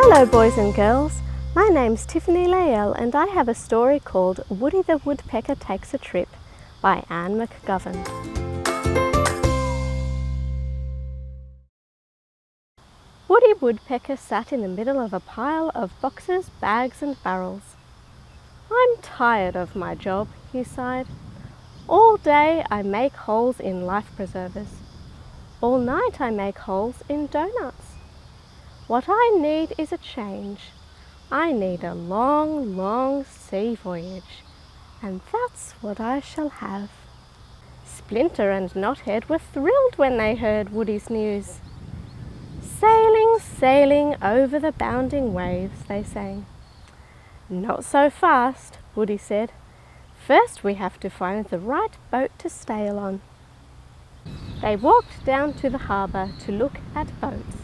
Hello boys and girls, my name's Tiffanie Lael and I have a story called Woody the Woodpecker Takes a Trip by Ann McGovern. Woody Woodpecker sat in the middle of a pile of boxes, bags and barrels. "I'm tired of my job," he sighed. "All day I make holes in life preservers. All night I make holes in doughnuts. What I need is a change. I need a long, long sea voyage, and that's what I shall have." Splinter and Knothead were thrilled when they heard Woody's news. "Sailing, sailing over the bounding waves," they sang. "Not so fast," Woody said. "First we have to find the right boat to sail on." They walked down to the harbour to look at boats.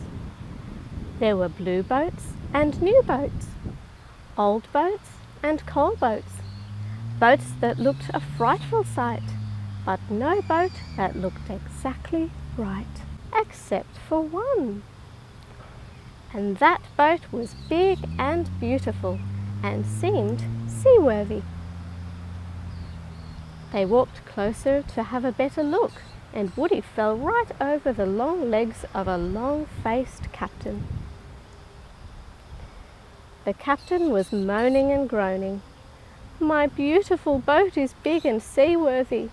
There were blue boats and new boats, old boats and coal boats, boats that looked a frightful sight, but no boat that looked exactly right, except for one. And that boat was big and beautiful and seemed seaworthy. They walked closer to have a better look, and Woody fell right over the long legs of a long-faced captain. The captain was moaning and groaning. "My beautiful boat is big and seaworthy,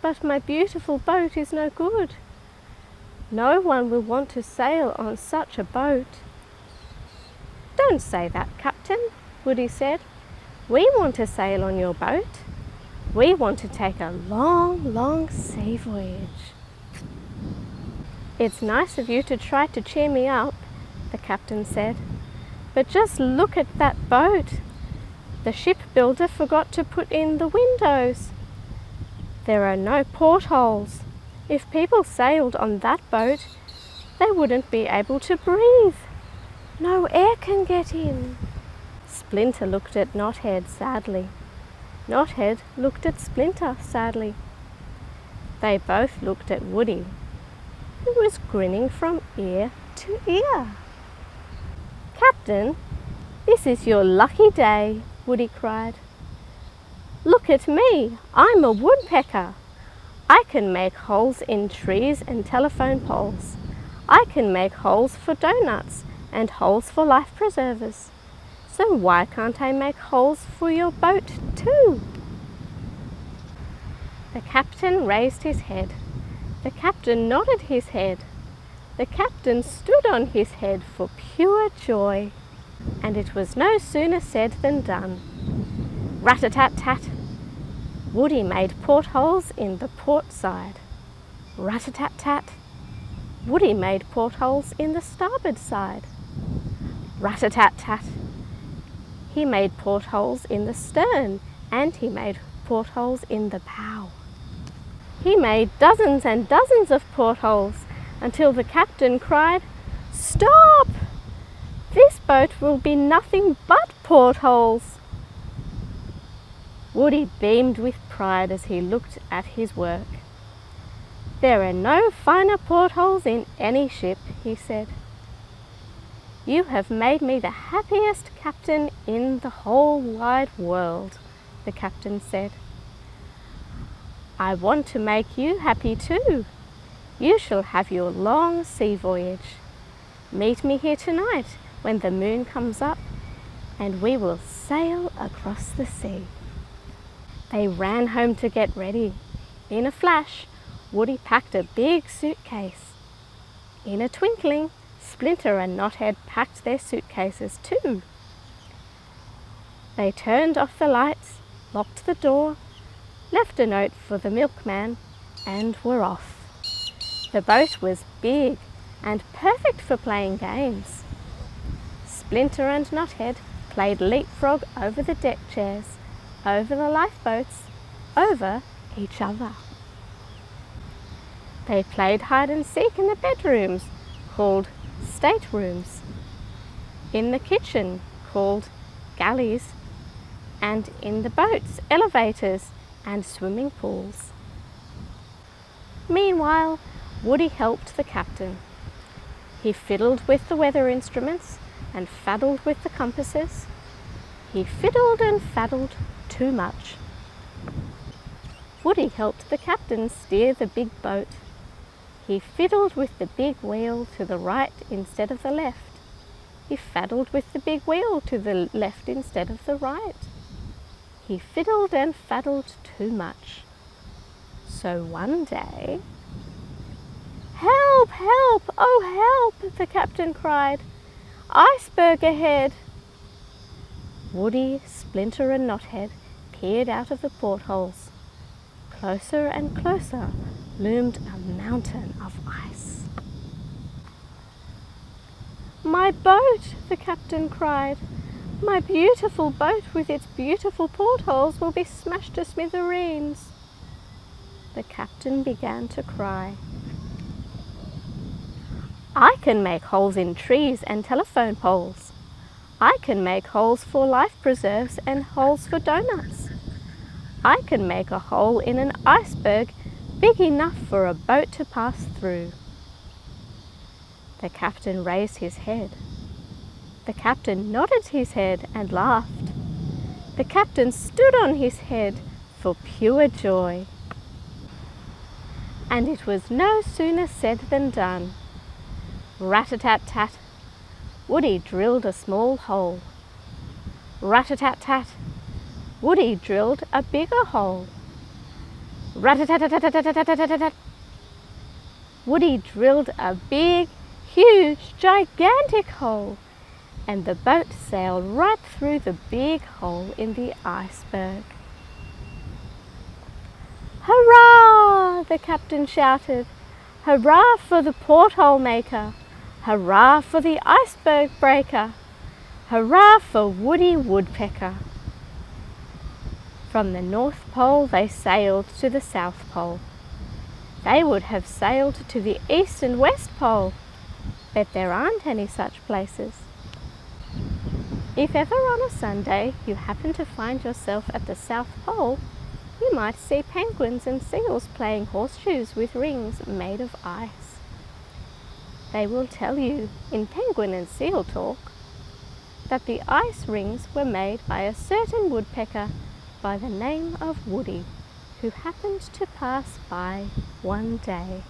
but my beautiful boat is no good. No one will want to sail on such a boat." "Don't say that, Captain," Woody said. "We want to sail on your boat. We want to take a long, long sea voyage." "It's nice of you to try to cheer me up," the captain said. "But just look at that boat. The shipbuilder forgot to put in the windows. There are no portholes. If people sailed on that boat, they wouldn't be able to breathe. No air can get in." Splinter looked at Knothead sadly. Knothead looked at Splinter sadly. They both looked at Woody, who was grinning from ear to ear. "Captain, this is your lucky day," Woody cried. "Look at me, I'm a woodpecker. I can make holes in trees and telephone poles. I can make holes for doughnuts and holes for life preservers. So why can't I make holes for your boat too?" The captain raised his head. The captain nodded his head. The captain stood on his head for pure joy. And it was no sooner said than done. Rat-a-tat-tat! Woody made portholes in the port side. Rat-a-tat-tat! Woody made portholes in the starboard side. Rat-a-tat-tat! He made portholes in the stern, and he made portholes in the bow. He made dozens and dozens of portholes until the captain cried, "Stop! This boat will be nothing but portholes." Woody beamed with pride as he looked at his work. "There are no finer portholes in any ship," he said. "You have made me the happiest captain in the whole wide world," the captain said. "I want to make you happy too. You shall have your long sea voyage. Meet me here tonight when the moon comes up, and we will sail across the sea." They ran home to get ready. In a flash, Woody packed a big suitcase. In a twinkling, Splinter and Knothead packed their suitcases too. They turned off the lights, locked the door, left a note for the milkman, and were off. The boat was big and perfect for playing games. Splinter and Knothead played leapfrog over the deck chairs, over the lifeboats, over each other. They played hide and seek in the bedrooms, called staterooms, in the kitchen, called galleys, and in the boats, elevators, and swimming pools. Meanwhile, Woody helped the captain. He fiddled with the weather instruments, and faddled with the compasses. He fiddled and faddled too much. Woody helped the captain steer the big boat. He fiddled with the big wheel to the right instead of the left. He faddled with the big wheel to the left instead of the right. He fiddled and faddled too much. So one day, "Help! Help! Oh, help!" the captain cried. "Iceberg ahead!" Woody, Splinter and Knothead peered out of the portholes. Closer and closer loomed a mountain of ice. "My boat!" the captain cried. "My beautiful boat with its beautiful portholes will be smashed to smithereens." The captain began to cry. "I can make holes in trees and telephone poles. I can make holes for life preserves and holes for donuts. I can make a hole in an iceberg big enough for a boat to pass through." The captain raised his head. The captain nodded his head and laughed. The captain stood on his head for pure joy. And it was no sooner said than done. Rat-a-tat-tat, Woody drilled a small hole. Rat-a-tat-tat, Woody drilled a bigger hole. Rat-a-tat-tat-tat-tat-tat-tat, Woody drilled a big, huge, gigantic hole, and the boat sailed right through the big hole in the iceberg. "Hurrah!" the captain shouted. "Hurrah for the porthole maker! Hurrah for the iceberg breaker! Hurrah for Woody Woodpecker!" From the North Pole they sailed to the South Pole. They would have sailed to the East and West Pole, but there aren't any such places. If ever on a Sunday you happen to find yourself at the South Pole, you might see penguins and seals playing horseshoes with rings made of ice. They will tell you in penguin and seal talk that the ice rings were made by a certain woodpecker by the name of Woody, who happened to pass by one day.